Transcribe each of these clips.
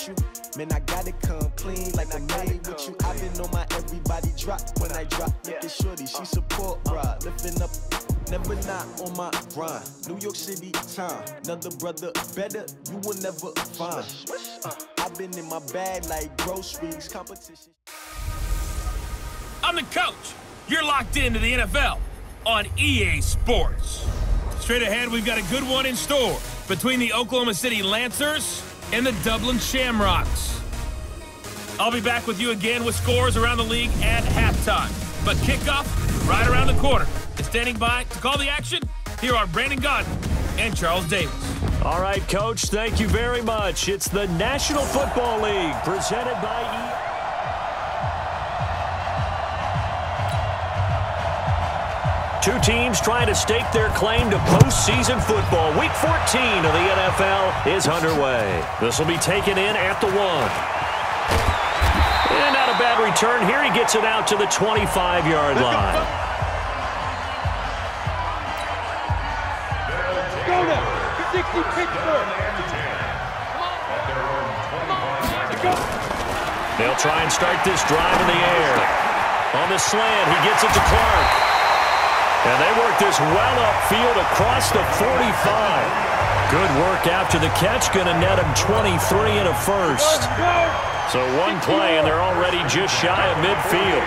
with you. Man, I gotta come clean like I made with you. I've been on my everybody drop when I drop. Look at shorty, she support, bruh. Lifting up, never not on my grind. New York City time, another brother better, you will never find. I've been in my bag like groceries, competition. I'm the coach. You're locked into the NFL on EA Sports. Straight ahead, we've got a good one in store between the Oklahoma City Lancers and the Dublin Shamrocks. I'll be back with you again with scores around the league at halftime. But kickoff right around the corner. And standing by to call the action, here are Brandon Godden and Charles Davis. All right, Coach, thank you very much. It's the National Football League presented by EA. Two teams trying to stake their claim to postseason football. Week 14 of the NFL is underway. This will be taken in at the 1. And not a bad return here. He gets it out to the 25-yard line. Go now. 60 Pittsburgh. They'll try and start this drive in the air. On the slant, he gets it to Clark. And they work this well upfield across the 45. Good work after the catch. Going to net him 23 and a first. So one play, and they're already just shy of midfield.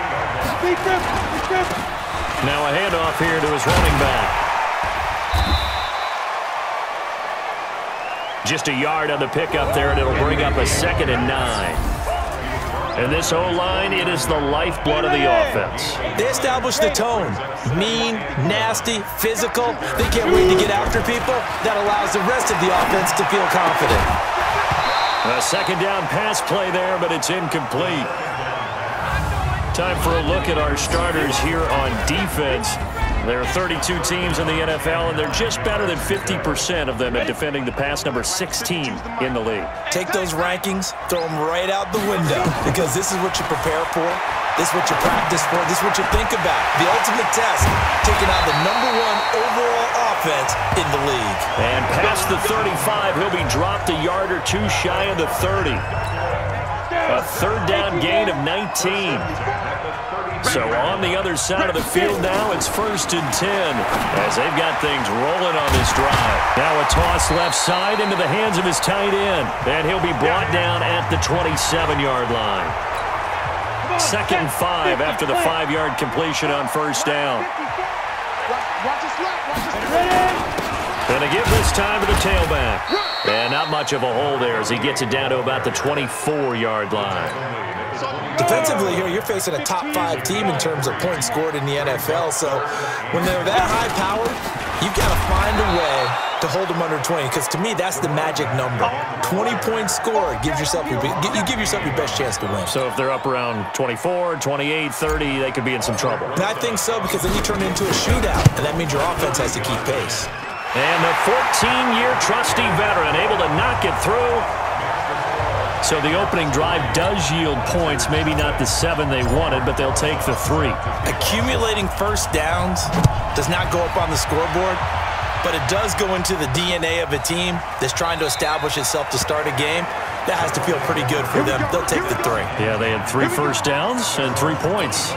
Now a handoff here to his running back. Just a yard on the pickup there, and it'll bring up a 2nd and 9. And this O-line, it is the lifeblood of the offense. They establish the tone. Mean, nasty, physical. They can't wait to get after people. That allows the rest of the offense to feel confident. A 2nd down pass play there, but it's incomplete. Time for a look at our starters here on defense. There are 32 teams in the NFL, and they're just better than 50% of them at defending the pass, number 16 in the league. Take those rankings, throw them right out the window, because this is what you prepare for, this is what you practice for, this is what you think about. The ultimate test, taking on the #1 overall offense in the league. And past the 35, he'll be dropped a yard or two shy of the 30. A 3rd down gain of 19. So on the other side of the field now, it's 1st and 10 as they've got things rolling on this drive. Now a toss left side into the hands of his tight end, and he'll be brought down at the 27-yard line. 2nd and 5 after the 5-yard completion on 1st down. And they give this time to the tailback. And not much of a hole there as he gets it down to about the 24-yard line. Defensively here, you're facing a top 5 team in terms of points scored in the NFL. So when they're that high powered, you've got to find a way to hold them under 20. Because to me, that's the magic number. 20 points scored gives yourself you give yourself your best chance to win. So if they're up around 24, 28, 30, they could be in some trouble. And I think so, because then you turn it into a shootout, and that means your offense has to keep pace. And the 14-year trusty veteran able to knock it through. So the opening drive does yield points, maybe not the 7 they wanted, but they'll take the 3. Accumulating first downs does not go up on the scoreboard, but it does go into the DNA of a team that's trying to establish itself to start a game. That has to feel pretty good for them. They'll take the 3. Yeah, they had 3 first downs and 3 points.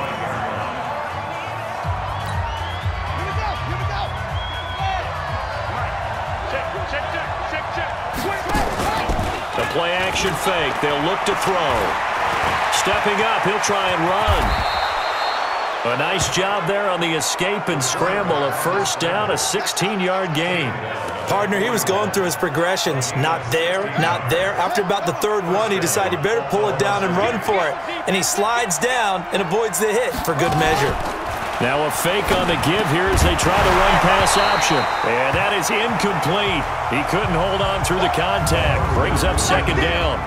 Play action fake. They'll look to throw. Stepping up, he'll try and run. A nice job there on the escape and scramble. A 1st down, a 16-yard gain. Partner, he was going through his progressions. Not there, not there. After about the 3rd one, he decided he better pull it down and run for it. And he slides down and avoids the hit for good measure. Now a fake on the give here as they try to run pass option. And that is incomplete. He couldn't hold on through the contact. Brings up 2nd down.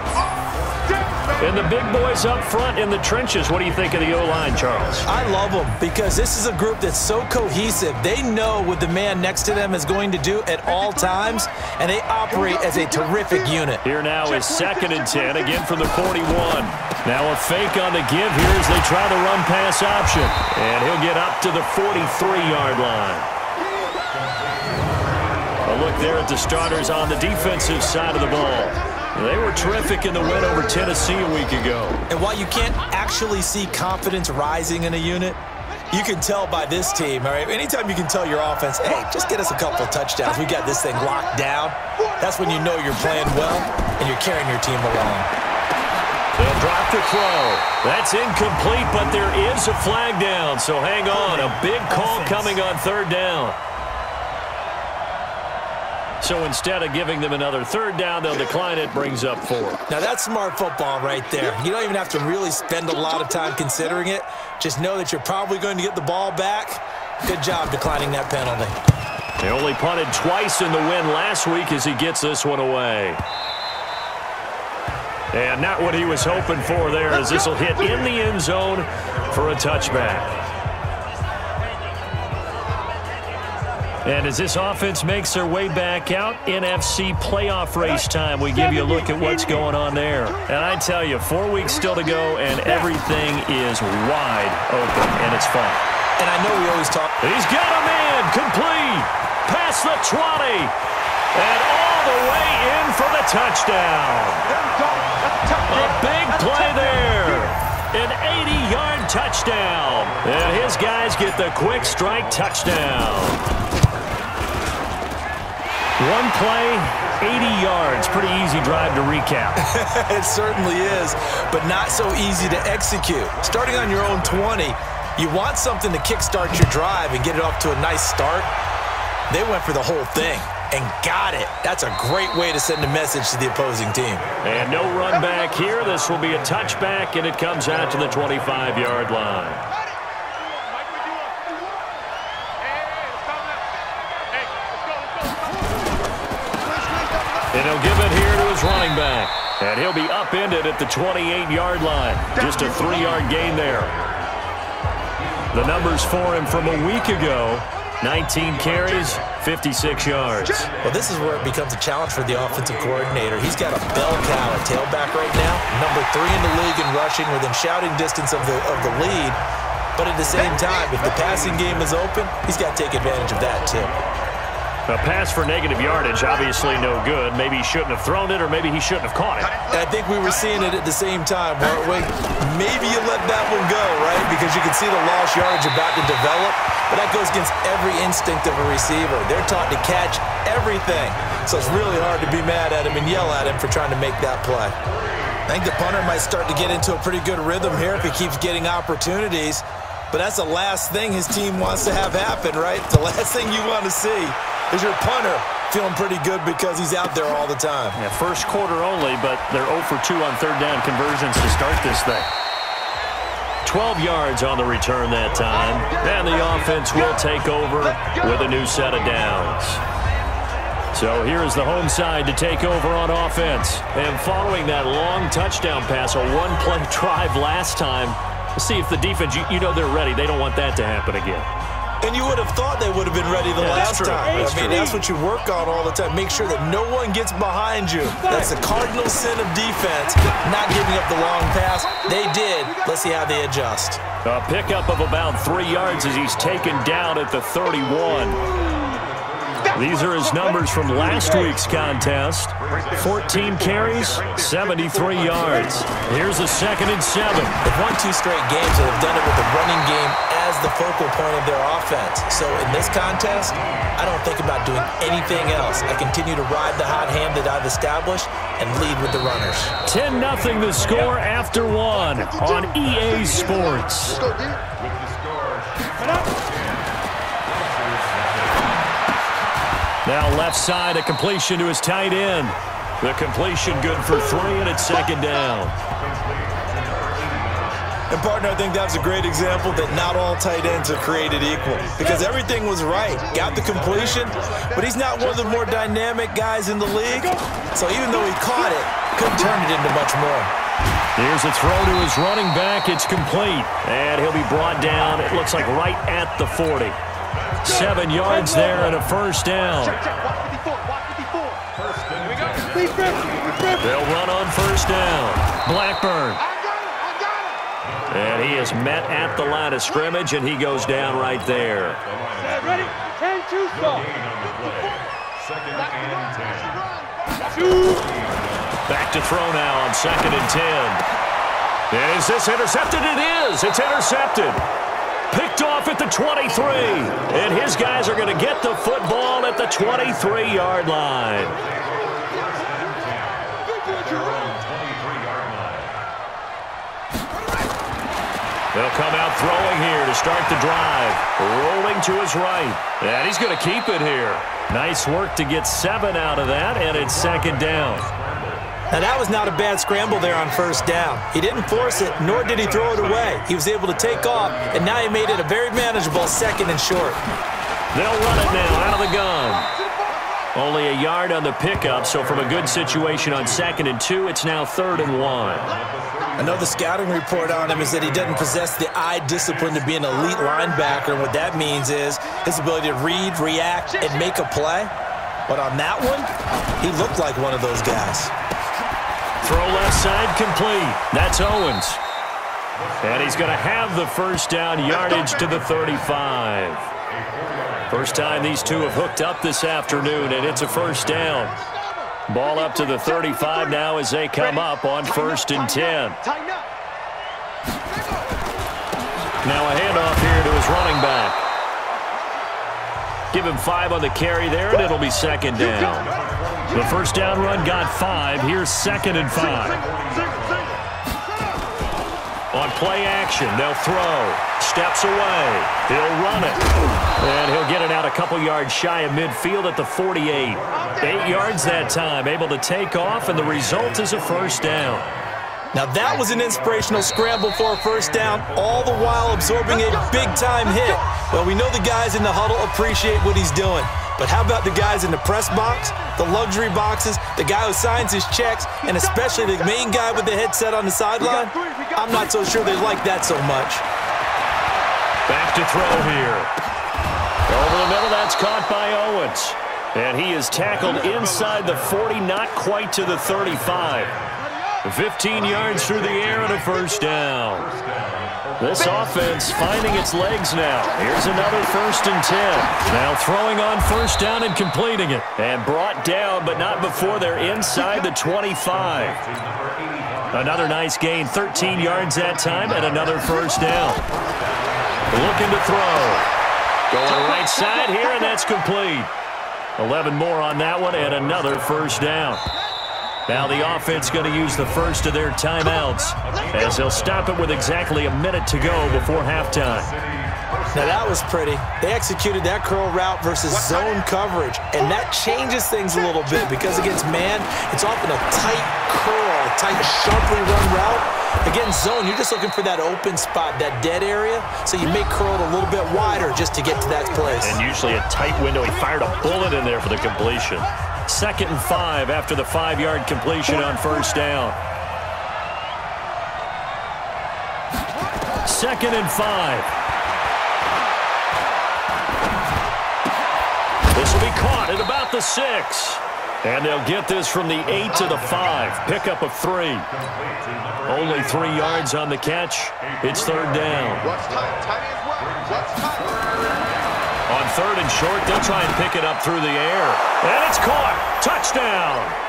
And the big boys up front in the trenches. What do you think of the O-line, Charles? I love them because this is a group that's so cohesive. They know what the man next to them is going to do at all times, and they operate as a terrific unit. Here now is 2nd and 10, again from the 41. Now a fake on the give here as they try to run pass option. And he'll get up to the 43-yard line. A look there at the starters on the defensive side of the ball. They were terrific in the win over Tennessee a week ago. And while you can't actually see confidence rising in a unit, you can tell by this team, all right? Anytime you can tell your offense, hey, just get us a couple of touchdowns. We got this thing locked down. That's when you know you're playing well and you're carrying your team along. They'll drop the throw. That's incomplete, but there is a flag down. So hang on. A big call coming on third down. So instead of giving them another third down, they'll decline it, brings up 4. Now that's smart football right there. You don't even have to really spend a lot of time considering it. Just know that you're probably going to get the ball back. Good job declining that penalty. They only punted twice in the win last week as he gets this one away. And not what he was hoping for there, as this will hit in the end zone for a touchback. And as this offense makes their way back out, NFC playoff race time, we give you a look at what's going on there. And I tell you, 4 weeks still to go, and everything is wide open, and it's fun. And I know we always talk. He's got a man, complete, past the 20, and all the way in for the touchdown. A big play there. An 80-yard touchdown. And his guys get the quick strike touchdown. One play, 80 yards. Pretty easy drive to recap. It certainly is, but not so easy to execute. Starting on your own 20, you want something to kickstart your drive and get it off to a nice start. They went for the whole thing and got it. That's a great way to send a message to the opposing team. And no run back here. This will be a touchback, and it comes out to the 25-yard line. And he'll give it here to his running back. And he'll be upended at the 28-yard line. Just a 3-yard gain there. The numbers for him from a week ago, 19 carries, 56 yards. Well, this is where it becomes a challenge for the offensive coordinator. He's got a bell cow at tailback right now, number 3 in the league in rushing, within shouting distance of the lead. But at the same time, if the passing game is open, he's got to take advantage of that too. A pass for negative yardage, obviously no good. Maybe he shouldn't have thrown it, or maybe he shouldn't have caught it. And I think we were seeing it at the same time, weren't we? Maybe you let that one go, right? Because you can see the lost yardage about to develop. But that goes against every instinct of a receiver. They're taught to catch everything. So it's really hard to be mad at him and yell at him for trying to make that play. I think the punter might start to get into a pretty good rhythm here if he keeps getting opportunities. But that's the last thing his team wants to have happen, right? The last thing you want to see is your punter feeling pretty good because he's out there all the time. Yeah, first quarter only, but they're 0 for 2 on third down conversions to start this thing. 12 yards on the return that time, and the offense will take over with a new set of downs. So here is the home side to take over on offense. And following that long touchdown pass, a one-play drive last time, see if the defense, you know they're ready. They don't want that to happen again. And you would have thought they would have been ready the last time. I mean, that's what you work on all the time. Make sure that no one gets behind you. That's the cardinal sin of defense, not giving up the long pass. They did. Let's see how they adjust. A pickup of about 3 yards as he's taken down at the 31. These are his numbers from last week's contest. 14 carries, 73 yards. Here's a 2nd and 7. They've won 2 straight games and have done it with the running game as the focal point of their offense. So in this contest, I don't think about doing anything else. I continue to ride the hot hand that I've established and lead with the runners. 10-0 the score after 1 on EA Sports. Now left side, a completion to his tight end. The completion good for 3, and it's 2nd down. And, partner, I think that's a great example that not all tight ends are created equal because everything was right. Got the completion, but he's not one of the more dynamic guys in the league. So even though he caught it, couldn't turn it into much more. Here's a throw to his running back. It's complete, and he'll be brought down, it looks like right at the 40. 7 yards there and a 1st down. They'll run on 1st down. Blackburn. And he is met at the line of scrimmage, and he goes down right there. Ready? 10-2 stop. 2nd and 10. Back to throw now on 2nd and 10. Is this intercepted? It is. It's intercepted. Picked off at the 23. And his guys are going to get the football at the 23-yard line. They'll come out throwing here to start the drive. Rolling to his right. And he's going to keep it here. Nice work to get 7 out of that, and it's 2nd down. Now, that was not a bad scramble there on 1st down. He didn't force it, nor did he throw it away. He was able to take off, and now he made it a very manageable 2nd and short. They'll run it now out of the gun. Only a yard on the pickup, so from a good situation on 2nd and 2, it's now 3rd and 1. I know the scouting report on him is that he doesn't possess the eye discipline to be an elite linebacker, and what that means is his ability to read, react, and make a play. But on that one, he looked like one of those guys. Throw left side complete. That's Owens. And he's going to have the 1st down, yardage to the 35. First time these two have hooked up this afternoon, and it's a 1st down. Ball up to the 35 now as they come up on 1st and 10. Now a handoff here to his running back. Give him 5 on the carry there, and it'll be 2nd down. The 1st down run got 5. Here's 2nd and 5. On play action, they'll throw. Steps away. He'll run it. And he'll get it out a couple yards shy of midfield at the 48. 8 yards that time, able to take off, and the result is a 1st down. Now that was an inspirational scramble for a 1st down, all the while absorbing a big-time hit. Well, we know the guys in the huddle appreciate what he's doing. But how about the guys in the press box, the luxury boxes, the guy who signs his checks, and especially the main guy with the headset on the sideline? I'm not so sure they like that so much. Back to throw here. Over the middle, that's caught by Owens. And he is tackled inside the 40, not quite to the 35. 15 yards through the air and a 1st down. This offense finding its legs now. Here's another 1st and 10. Now throwing on 1st down and completing it. And brought down, but not before they're inside the 25. Another nice gain, 13 yards that time, and another 1st down. Looking to throw. Going right side here, and that's complete. 11 more on that one, and another 1st down. Now the offense going to use the first of their timeouts as they'll stop it with exactly a minute to go before halftime. Now that was pretty. They executed that curl route versus zone coverage, and that changes things a little bit because against man, it's often a tight curl, a tight, sharply run route. Against zone, you're just looking for that open spot, that dead area, so you may curl it a little bit wider just to get to that place. And usually a tight window. He fired a bullet in there for the completion. 2nd and 5 after the 5-yard completion on 1st down. 2nd and 5. This will be caught at about the 6. And they'll get this from the 8 to the 5. Pickup of 3. Only 3 yards on the catch. It's 3rd down. On 3rd and short, they'll try and pick it up through the air. And it's caught. Touchdown.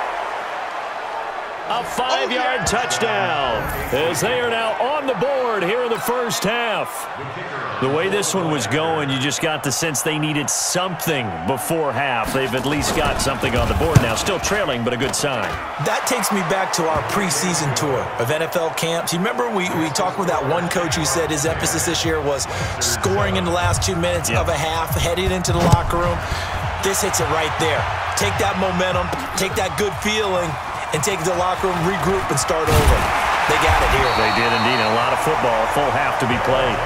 A 5-yard touchdown as they are now on the board here in the 1st half. The way this one was going, you just got the sense they needed something before half. They've at least got something on the board now. Still trailing, but a good sign. That takes me back to our preseason tour of NFL camps. You remember we talked with that one coach who said his emphasis this year was scoring in the last 2 minutes of a half, heading into the locker room. This hits it right there. Take that momentum, take that good feeling, and take it to the locker room, regroup, and start over. They got it here. They did indeed. A lot of football, full half to be played.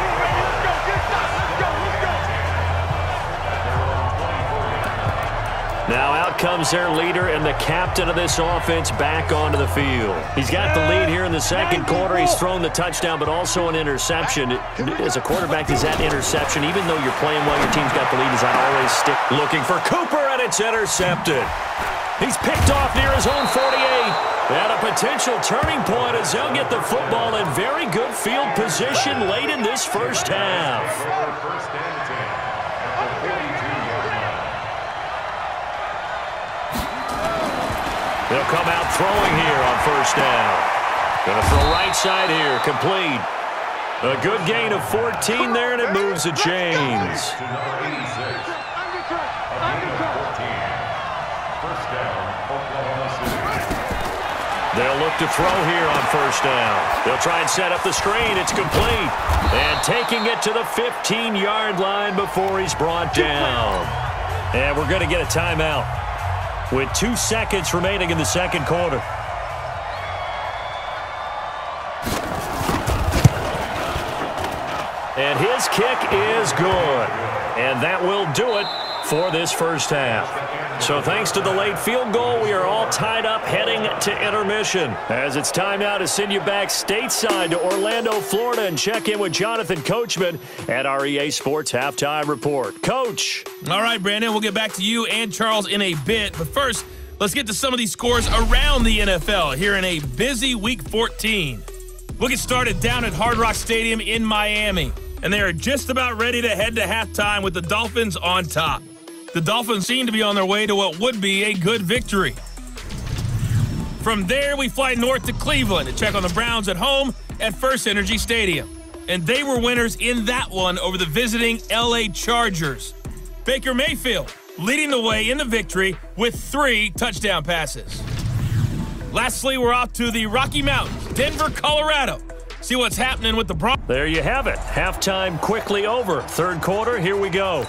Now out comes their leader and the captain of this offense back onto the field. He's got the lead here in the 2nd quarter. He's thrown the touchdown, but also an interception. As a quarterback, is that interception, even though you're playing well, your team's got the lead, does that always stick? Looking for Cooper, and it's intercepted. He's picked off near his own 48. And a potential turning point as they'll get the football in very good field position late in this 1st half. They'll come out throwing here on first down. Going to throw right side here, complete. A good gain of 14 there, and it moves the chains. They'll look to throw here on first down. They'll try and set up the screen. It's complete. And taking it to the 15-yard line before he's brought down. And we're going to get a timeout with 2 seconds remaining in the second quarter. And his kick is good. And that will do it for this first half. So thanks to the late field goal, we are all tied up heading to intermission. As it's time now to send you back stateside to Orlando, Florida, and check in with Jonathan Coachman at our EA Sports Halftime Report. Coach. All right, Brandon, we'll get back to you and Charles in a bit. But first, let's get to some of these scores around the NFL here in a busy Week 14. We'll get started down at Hard Rock Stadium in Miami. And they are just about ready to head to halftime with the Dolphins on top. The Dolphins seem to be on their way to what would be a good victory. From there, we fly north to Cleveland to check on the Browns at home at First Energy Stadium. And they were winners in that one over the visiting LA Chargers. Baker Mayfield leading the way in the victory with 3 touchdown passes. Lastly, we're off to the Rocky Mountains, Denver, Colorado. See what's happening with the Broncos. There you have it. Halftime quickly over. Third quarter, here we go.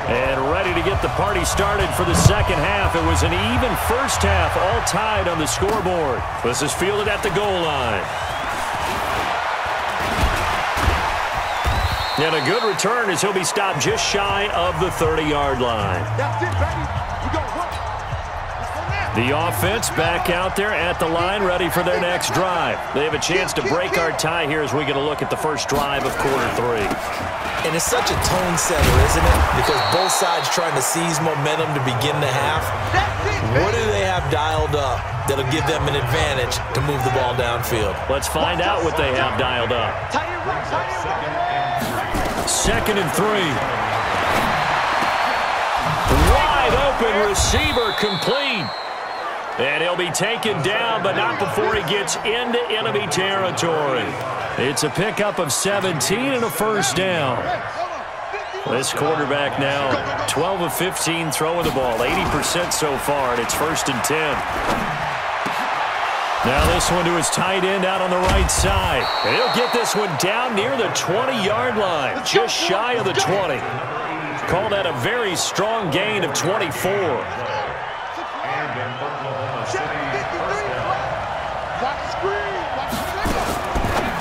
And ready to get the party started for the second half. It was an even first half, all tied on the scoreboard. This is fielded at the goal line. And a good return as he'll be stopped just shy of the 30-yard line. That's it, baby. We go. The offense back out there at the line, ready for their next drive. They have a chance to break our tie here as we get a look at the first drive of quarter 3. And it's such a tone setter, isn't it? Because both sides trying to seize momentum to begin the half. What do they have dialed up that'll give them an advantage to move the ball downfield? Let's find out what they have dialed up. Second and 3. Wide open receiver, complete. And he'll be taken down, but not before he gets into enemy territory. It's a pickup of 17 and a first down. This quarterback now 12 of 15 throwing the ball, 80% so far, and it's 1st and 10. Now this one to his tight end out on the right side. And he'll get this one down near the 20-yard line, just shy of the 20. Call that a very strong gain of 24.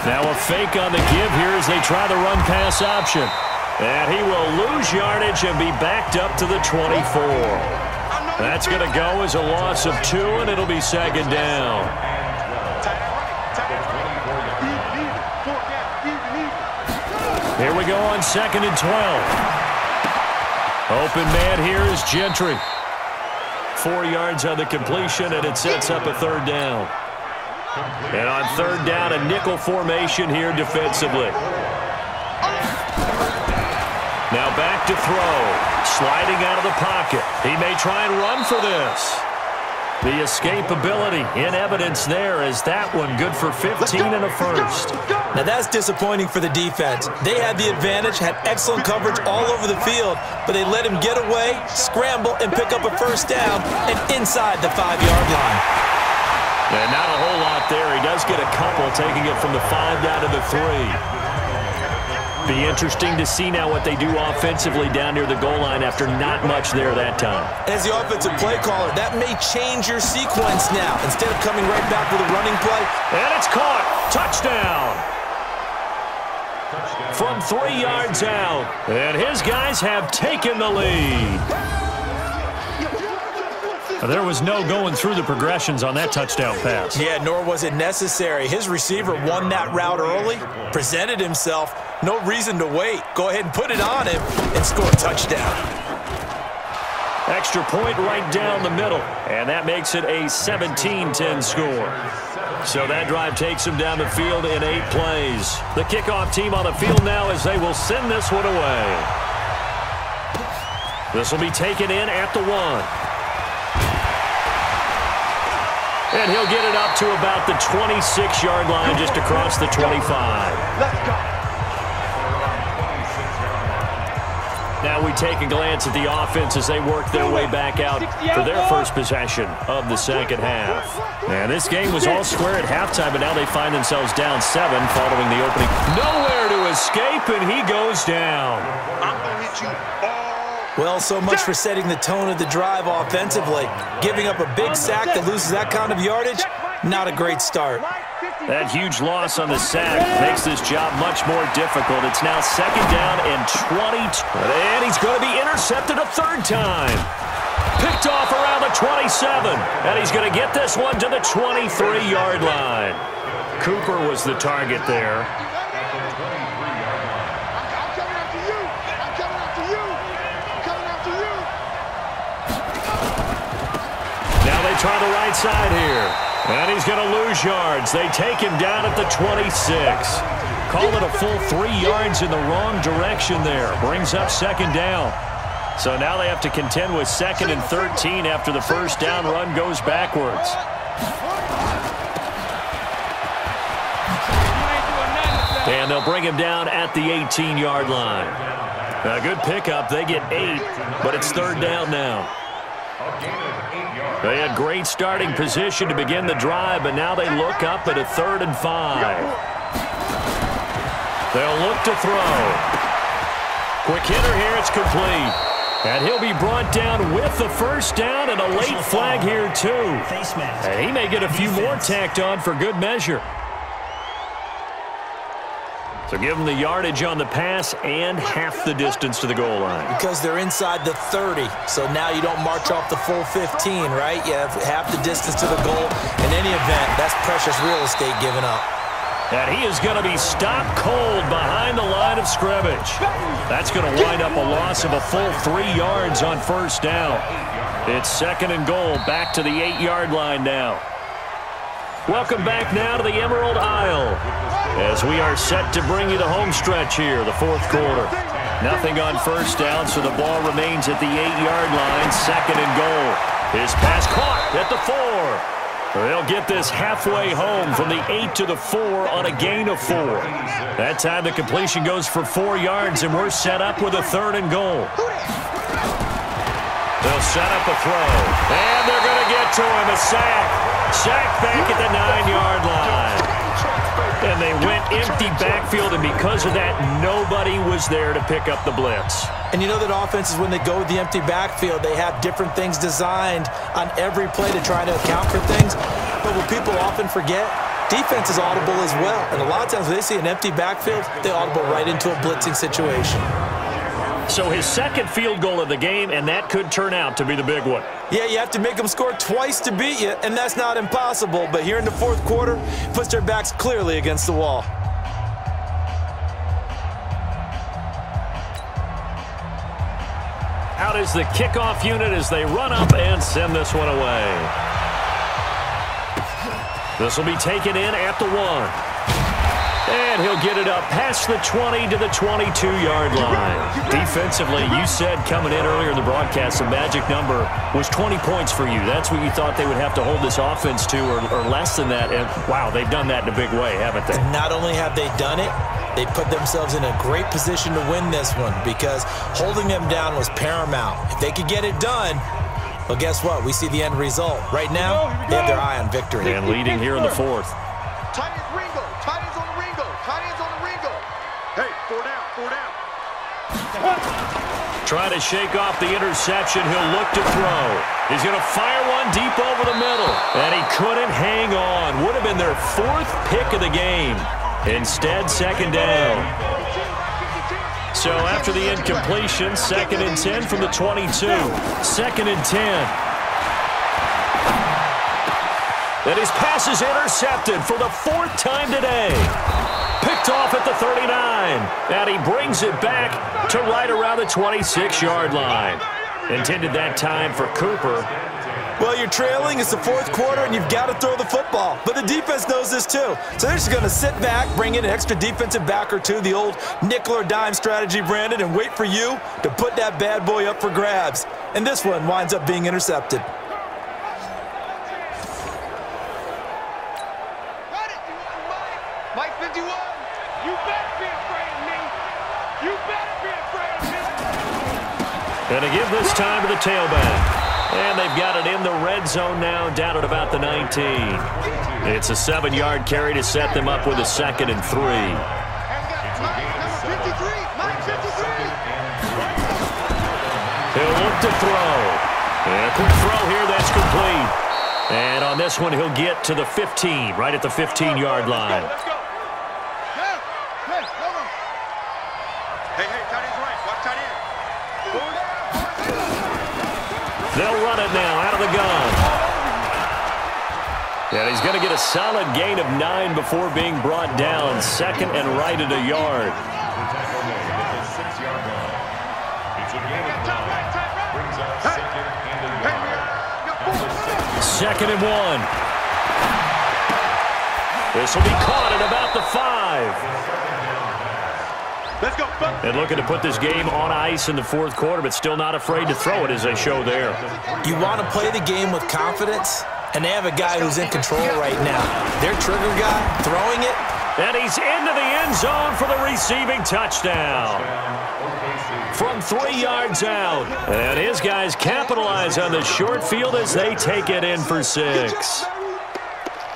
Now a fake on the give here as they try the run-pass option. And he will lose yardage and be backed up to the 24. That's going to go as a loss of 2, and it'll be second down. Here we go on 2nd and 12. Open man here is Gentry. 4 yards on the completion, and it sets up a third down. And on third down, a nickel formation here defensively. Now back to throw. Sliding out of the pocket. He may try and run for this. The escapability in evidence there as that one good for 15 and a first. Now that's disappointing for the defense. They had the advantage, had excellent coverage all over the field, but they let him get away, scramble, and pick up a first down and inside the 5-yard line. And not a whole lot there. He does get a couple, taking it from the 5 down to the 3. Be interesting to see now what they do offensively down near the goal line after not much there that time. As the offensive play caller, that may change your sequence now. Instead of coming right back with a running play. And it's caught. Touchdown. From 3 yards out. And his guys have taken the lead. There was no going through the progressions on that touchdown pass. Yeah, nor was it necessary. His receiver won that route early, presented himself. No reason to wait. Go ahead and put it on him and score a touchdown. Extra point right down the middle, and that makes it a 17-10 score. So that drive takes him down the field in 8 plays. The kickoff team on the field now as they will send this one away. This will be taken in at the 1. And he'll get it up to about the 26-yard line, just across the 25. Let's go. Now we take a glance at the offense as they work their way back out for their first possession of the second half. And this game was all square at halftime, but now they find themselves down 7 following the opening. Nowhere to escape, and he goes down. I'm going to hit you all. Well, so much for setting the tone of the drive offensively. Giving up a big sack that loses that kind of yardage, not a great start. That huge loss on the sack makes this job much more difficult. It's now second down and 20. And he's going to be intercepted a third time. Picked off around the 27. And he's going to get this one to the 23-yard line. Cooper was the target there. Now they try the right side here. And he's going to lose yards. They take him down at the 26. Call it a full 3 yards in the wrong direction there. Brings up second down. So now they have to contend with 2nd and 13 after the first down run goes backwards. And they'll bring him down at the 18-yard line. A good pickup. They get 8, but it's third down now. They had great starting position to begin the drive, but now they look up at a 3rd and 5. They'll look to throw. Quick hitter here, it's complete. And he'll be brought down with the first down and a late flag here too. And he may get a few more tacked on for good measure. So give them the yardage on the pass and half the distance to the goal line. Because they're inside the 30, so now you don't march off the full 15, right? You have half the distance to the goal. In any event, that's precious real estate given up. And he is going to be stopped cold behind the line of scrimmage. That's going to wind up a loss of a full 3 yards on first down. It's 2nd and goal, back to the 8-yard line now. Welcome back now to the Emerald Isle as we are set to bring you the home stretch here, the 4th quarter. Nothing on first down, so the ball remains at the 8-yard line, 2nd and goal. His pass caught at the 4. They'll get this halfway home from the 8 to the 4 on a gain of 4. That time the completion goes for 4 yards, and we're set up with a 3rd and goal. They'll set up a throw, and they're going to get to him, a sack. Sack back at the 9-yard line. And they went empty backfield, and because of that, nobody was there to pick up the blitz. And you know that offenses, when they go with the empty backfield, they have different things designed on every play to try to account for things. But what people often forget, defense is audible as well. And a lot of times when they see an empty backfield, they audible right into a blitzing situation. So his 2nd field goal of the game, and that could turn out to be the big one. Yeah, you have to make them score twice to beat you, and that's not impossible. But here in the 4th quarter, puts their backs clearly against the wall. Out is the kickoff unit as they run up and send this one away. This will be taken in at the 1. And he'll get it up past the 20 to the 22-yard line. Defensively, you said coming in earlier in the broadcast, the magic number was 20 points for you. That's what you thought they would have to hold this offense to, or less than that. And, wow, they've done that in a big way, haven't they? Not only have they done it, they put themselves in a great position to win this one because holding them down was paramount. If they could get it done, well, guess what? We see the end result. Right now, they have their eye on victory. And leading here in the 4th. Trying to shake off the interception. He'll look to throw. He's going to fire one deep over the middle. And he couldn't hang on. Would have been their 4th pick of the game. Instead, 2nd down. So after the incompletion, 2nd and 10 from the 22. 2nd and 10. And his pass is intercepted for the 4th time today. Picked off at the 39. And he brings it back to right around the 26-yard line. Intended that time for Cooper. Well, you're trailing. It's the fourth quarter, and you've got to throw the football. But the defense knows this too. So they're just going to sit back, bring in an extra defensive back or two, the old nickel or dime strategy, Brandon, and wait for you to put that bad boy up for grabs. And this one winds up being intercepted. Mike 51, you better be afraid of me. You better be afraid of me. Going to give this time to the tailback. And they've got it in the red zone now, down at about the 19. It's a 7-yard carry to set them up with a 2nd and 3. He'll look to throw. And a quick throw here, that's complete. And on this one, he'll get to the 15, right at the 15-yard line. Let's go. Hey, tight end's right. Watch tight end. They'll run it now out of the gun. And he's going to get a solid gain of 9 before being brought down. 2nd and right at a yard. Second and 1. This will be caught at about the 5. Let's go. And looking to put this game on ice in the fourth quarter, but still not afraid to throw it as they show there. You want to play the game with confidence, and they have a guy who's in control right now. Their trigger guy throwing it. And he's into the end zone for the receiving touchdown. From 3 yards out. And his guys capitalize on the short field as they take it in for 6.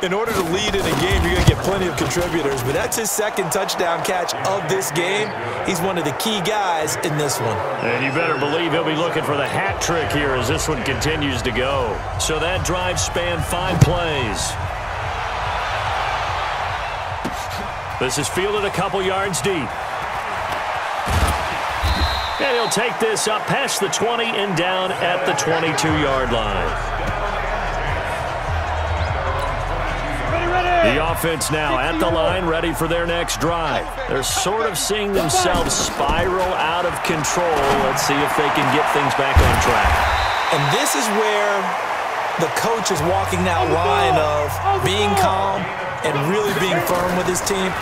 In order to lead in a game, you're going to get plenty of contributors, but that's his 2nd touchdown catch of this game. He's one of the key guys in this one. And you better believe he'll be looking for the hat trick here as this one continues to go. So that drive spanned 5 plays. This is fielded a couple yards deep. And he'll take this up past the 20 and down at the 22-yard line. The offense now at the line, ready for their next drive. They're sort of seeing themselves spiral out of control. Let's see if they can get things back on track. And this is where the coach is walking that line of being calm and really being firm with his team.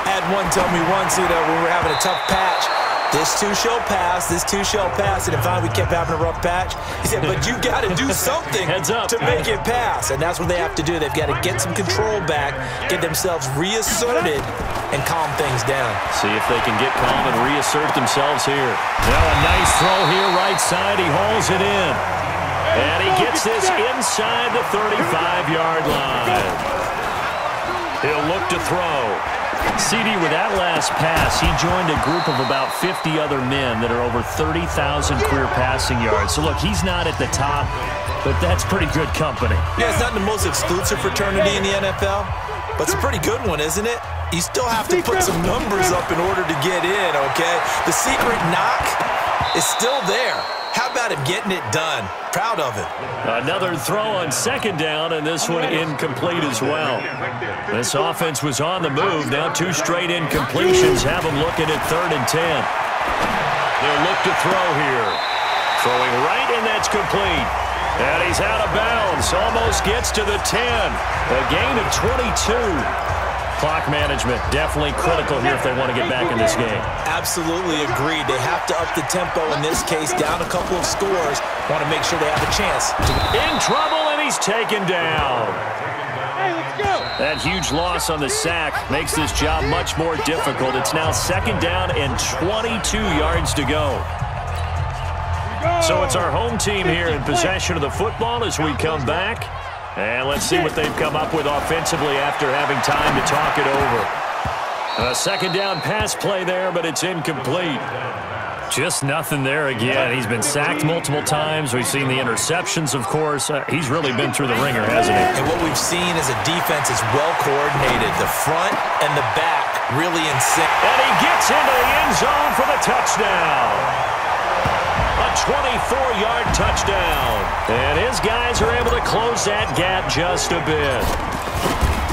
I had one tell me once, when we were having a tough patch, this too shall pass, this too shall pass. And finally we kept having a rough patch. He said, but you got to do something to make it pass. And that's what they have to do. They've got to get some control back, get themselves reasserted, and calm things down. See if they can get calm and reassert themselves here. Now a nice throw here, right side. He hauls it in. And he gets this inside the 35-yard line. He'll look to throw. CD, with that last pass, he joined a group of about 50 other men that are over 30,000 career passing yards. So, look, he's not at the top, but that's pretty good company. Yeah, it's not the most exclusive fraternity in the NFL, but it's a pretty good one, isn't it? You still have to put some numbers up in order to get in, okay? The secret knock is still there. How about him getting it done? Proud of it. Another throw on 2nd down, and this one incomplete as well. This offense was on the move. Now 2 straight incompletions have them looking at 3rd and 10. They'll look to throw here. Throwing right, and that's complete. And he's out of bounds. Almost gets to the 10. A gain of 22. Clock management definitely critical here if they want to get back in this game. Absolutely agreed. They have to up the tempo in this case, down a couple of scores. Want to make sure they have a chance. In trouble, and he's taken down. Hey, let's go. That huge loss on the sack makes this job much more difficult. It's now 2nd down and 22 yards to go. So it's our home team here in possession of the football as we come back. And let's see what they've come up with offensively after having time to talk it over. A 2nd down pass play there, but it's incomplete. Just nothing there again. He's been sacked multiple times. We've seen the interceptions, of course. He's really been through the ringer, hasn't he? And what we've seen is a defense is well coordinated. The front and the back really in sync. And he gets into the end zone for the touchdown. A 24-yard touchdown. And his guys are able to close that gap just a bit.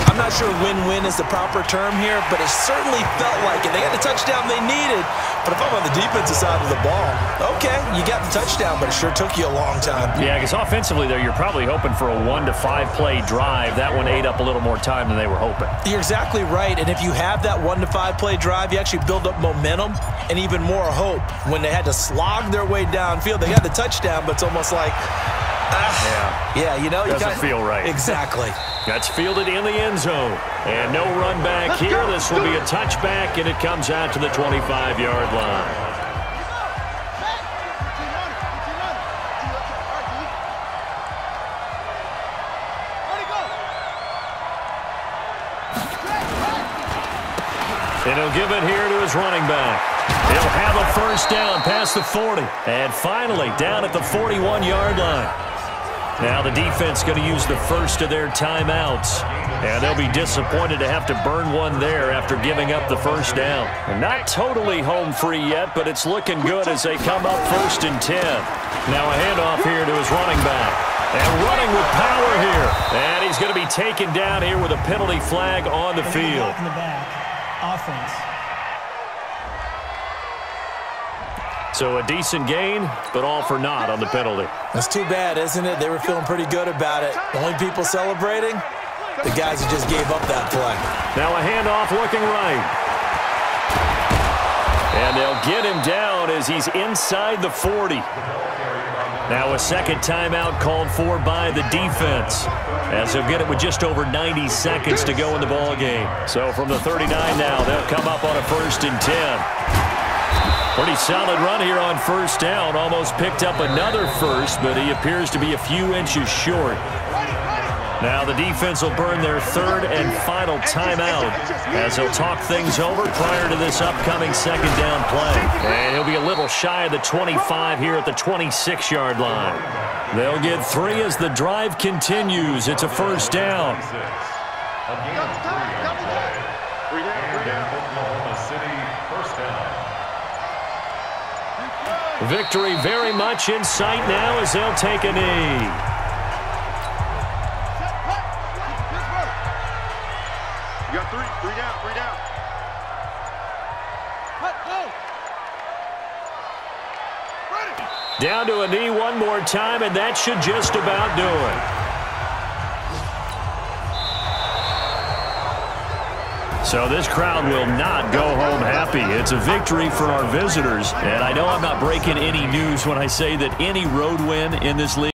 I'm not sure win-win is the proper term here, but it certainly felt like it. They got the touchdown they needed, but if I'm on the defensive side of the ball, okay, you got the touchdown, but it sure took you a long time. Yeah, because offensively there, you're probably hoping for a 1 to 5 play drive. That one ate up a little more time than they were hoping. You're exactly right, and if you have that 1 to 5 play drive, you actually build up momentum and even more hope. When they had to slog their way downfield, they got the touchdown, but it's almost like, yeah, you know, doesn't feel right. Exactly. That's fielded in the end zone. And no run back here. This will be a touchback, and it comes out to the 25-yard line. And he'll give it here to his running back. He'll have a first down past the 40. And finally, down at the 41-yard line. Now the defense going to use the first of their timeouts. And they'll be disappointed to have to burn one there after giving up the first down. And not totally home free yet, but it's looking good as they come up 1st and 10. Now a handoff here to his running back. And running with power here. And he's going to be taken down here with a penalty flag on the field. In the back. Offense. So a decent gain, but all for naught on the penalty. That's too bad, isn't it? They were feeling pretty good about it. The only people celebrating, the guys who just gave up that play. Now a handoff looking right. And they'll get him down as he's inside the 40. Now a second timeout called for by the defense, as they'll get it with just over 90 seconds to go in the ball game. So from the 39 now, they'll come up on a 1st and 10. Pretty solid run here on first down. Almost picked up another first, but he appears to be a few inches short. Now the defense will burn their 3rd and final timeout as they'll talk things over prior to this upcoming 2nd down play. And he'll be a little shy of the 25 here at the 26-yard line. They'll get 3 as the drive continues. It's a first down. Victory very much in sight now as they'll take a knee. You got 3 down. Down to a knee one more time, and that should just about do it. So this crowd will not go home happy. It's a victory for our visitors. And I know I'm not breaking any news when I say that any road win in this league